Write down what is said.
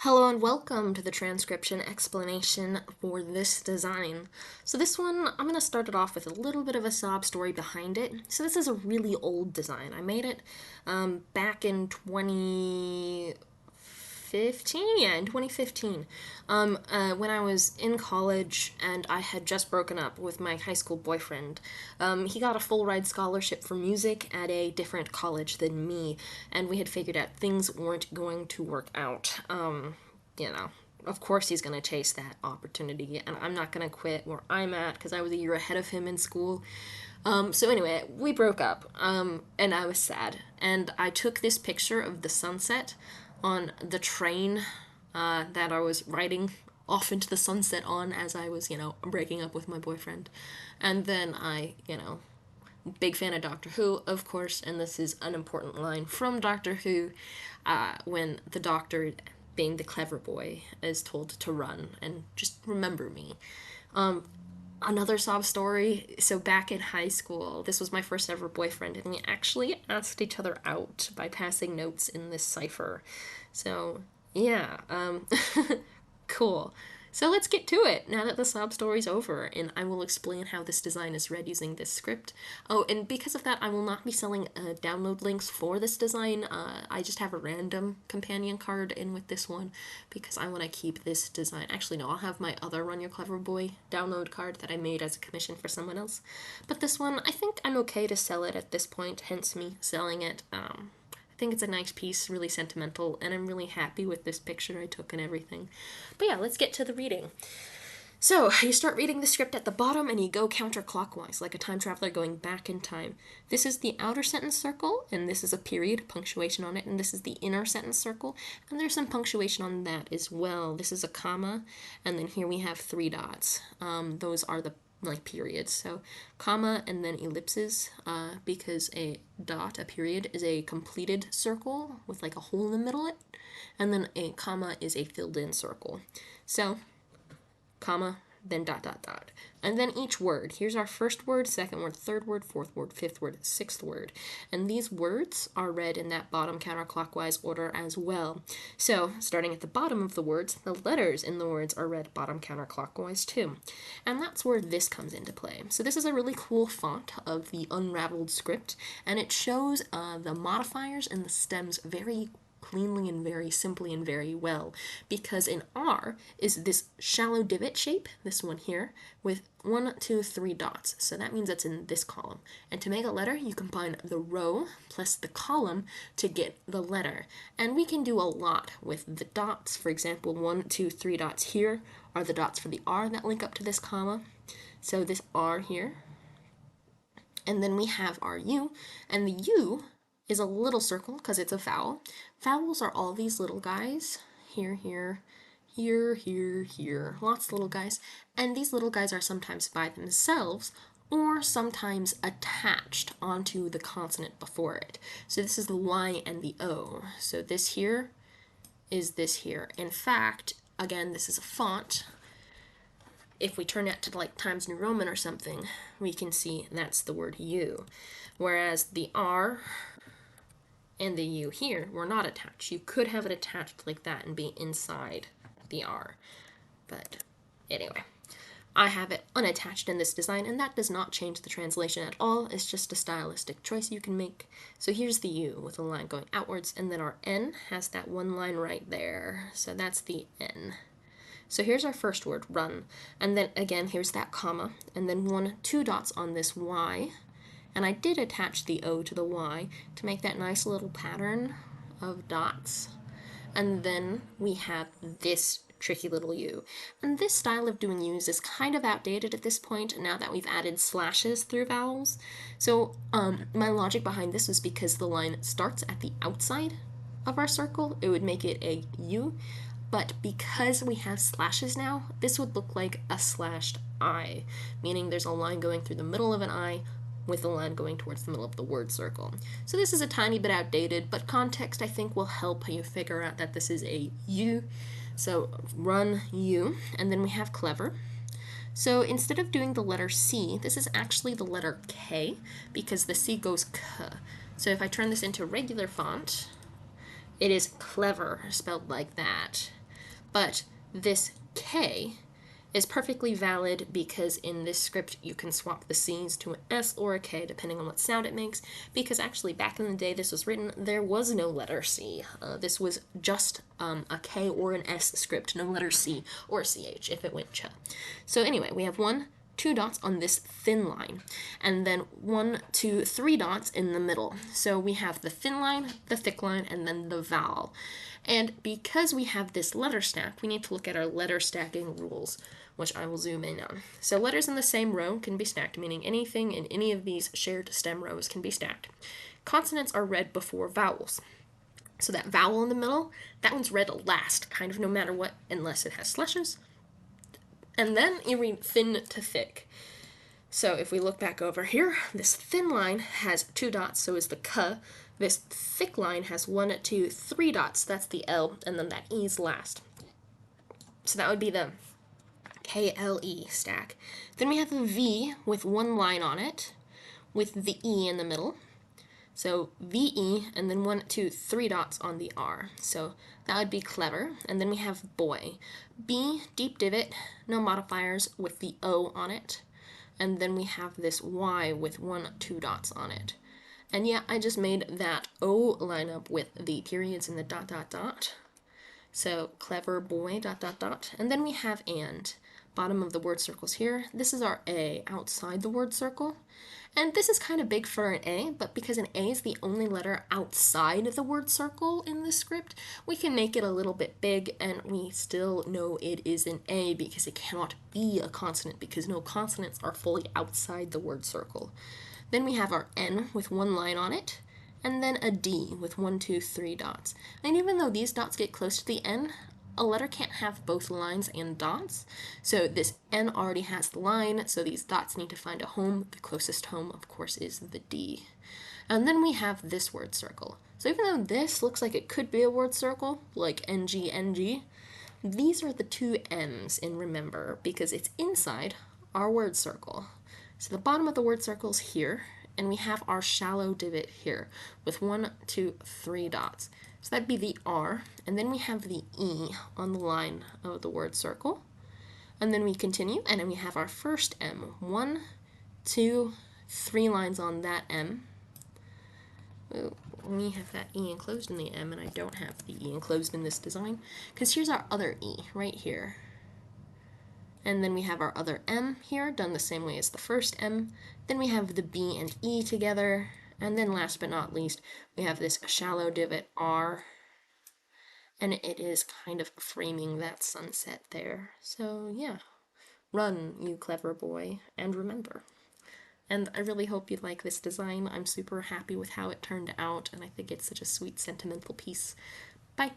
Hello and welcome to the transcription explanation for this design. So this one, I'm going to start it off with a little bit of a sob story behind it. So this is a really old design. I made it back in 2015, yeah, in 2015, when I was in college and I had just broken up with my high school boyfriend. He got a full ride scholarship for music at a different college than me, and we had figured out things weren't going to work out. You know, of course he's going to chase that opportunity, and I'm not going to quit where I'm at because I was a year ahead of him in school. So anyway, we broke up, and I was sad. And I took this picture of the sunset on the train that I was riding off into the sunset on as I was, breaking up with my boyfriend. And then big fan of Doctor Who, of course, and this is an important line from Doctor Who when the Doctor, being the clever boy, is told to run and just remember me. Another sob story. So back in high school, this was my first ever boyfriend, and we actually asked each other out by passing notes in this cipher. So yeah, cool. So let's get to it now that the sob story's over, and I will explain how this design is read using this script. Oh, and because of that, I will not be selling download links for this design. I just have a random companion card in with this one because I want to keep this design. Actually, no, I'll have my other Run Your Clever Boy download card that I made as a commission for someone else. But this one, I think I'm okay to sell it at this point, hence me selling it. I think it's a nice piece, really sentimental, and I'm really happy with this picture I took and everything. But yeah, let's get to the reading. So, you start reading the script at the bottom and you go counterclockwise, like a time traveler going back in time. This is the outer sentence circle, and this is a period, punctuation on it, and this is the inner sentence circle, and there's some punctuation on that as well. This is a comma, and then here we have 3 dots. Those are the periods. So comma and then ellipses, because a dot, a period, is a completed circle with like a hole in the middle of it, and then a comma is a filled in circle. So comma, then dot dot dot. And then each word. Here's our first word, second word, third word, fourth word, fifth word, sixth word. And these words are read in that bottom counterclockwise order as well. So, starting at the bottom of the words, the letters in the words are read bottom counterclockwise too. And that's where this comes into play. So this is a really cool font of the unraveled script, and it shows the modifiers and the stems very cleanly and very simply and very well, because in R is this shallow divot shape, this one here, with 1, 2, 3 dots. So that means it's in this column. And to make a letter, you combine the row plus the column to get the letter. And we can do a lot with the dots. For example, 1, 2, 3 dots here are the dots for the R that link up to this comma. So this R here. And then we have our U, and the U is a little circle because it's a vowel. Vowels are all these little guys. Here, here, here, here, here. Lots of little guys. And these little guys are sometimes by themselves or sometimes attached onto the consonant before it. So this is the Y and the O. So this here is this here. In fact, again, this is a font. If we turn it to like Times New Roman or something, we can see that's the word U. Whereas the R and the U here were not attached. You could have it attached like that and be inside the R. But anyway, I have it unattached in this design, and that does not change the translation at all. It's just a stylistic choice you can make. So here's the U with a line going outwards, and then our N has that one line right there. So that's the N. So here's our first word, run. And then again, here's that comma, and then 1, 2 dots on this Y. And I did attach the O to the Y to make that nice little pattern of dots. And then we have this tricky little U. And this style of doing U's is kind of outdated at this point now that we've added slashes through vowels. So my logic behind this was because the line starts at the outside of our circle, it would make it a U. But because we have slashes now, this would look like a slashed I, meaning there's a line going through the middle of an I with the line going towards the middle of the word circle. So this is a tiny bit outdated, but context I think will help you figure out that this is a U. So run U, and then we have clever. So instead of doing the letter C, this is actually the letter K, because the C goes K. So if I turn this into regular font, it is clever, spelled like that. But this K is perfectly valid because in this script you can swap the C's to an S or a K depending on what sound it makes, because actually back in the day this was written, there was no letter C. This was just a K or an S script, no letter C or CH if it went ch. So anyway, we have 1, 2 dots on this thin line, and then 1, 2, 3 dots in the middle. So we have the thin line, the thick line, and then the vowel. And because we have this letter stack, we need to look at our letter stacking rules, which I will zoom in on. So letters in the same row can be stacked, meaning anything in any of these shared stem rows can be stacked. Consonants are read before vowels. So that vowel in the middle, that one's read last, kind of no matter what, unless it has slashes. And then you read thin to thick. So if we look back over here, this thin line has 2 dots, so is the k. This thick line has 1, 2, 3 dots, that's the L, and then that E is last. So that would be the KLE stack. Then we have the V with 1 line on it, with the E in the middle. So VE, and then 1, 2, 3 dots on the R. So that would be clever. And then we have boy. B, deep divot, no modifiers, with the O on it. And then we have this Y with 1, 2 dots on it. And yeah, I just made that O line up with the periods and the dot, dot, dot. So clever boy, dot, dot, dot. And then we have and. Bottom of the word circles here. This is our A outside the word circle. And this is kind of big for an A, but because an A is the only letter outside the word circle in this script, we can make it a little bit big, and we still know it is an A because it cannot be a consonant, because no consonants are fully outside the word circle. Then we have our N with 1 line on it, and then a D with 1, 2, 3 dots. And even though these dots get close to the N, a letter can't have both lines and dots. So this N already has the line, so these dots need to find a home. The closest home, of course, is the D. And then we have this word circle. So even though this looks like it could be a word circle, like NG, NG, these are the 2 M's in remember because it's inside our word circle. So the bottom of the word circle is here, and we have our shallow divot here with 1, 2, 3 dots. So that'd be the R, and then we have the E on the line of the word circle. And then we continue, and then we have our first M. 1, 2, 3 lines on that M. We have that E enclosed in the M, and I don't have the E enclosed in this design, because here's our other E right here. And then we have our other M here, done the same way as the first M. Then we have the B and E together. And then last but not least, we have this shallow divot R. And it is kind of framing that sunset there. So yeah, run, you clever boy, and remember. And I really hope you like this design. I'm super happy with how it turned out, and I think it's such a sweet, sentimental piece. Bye!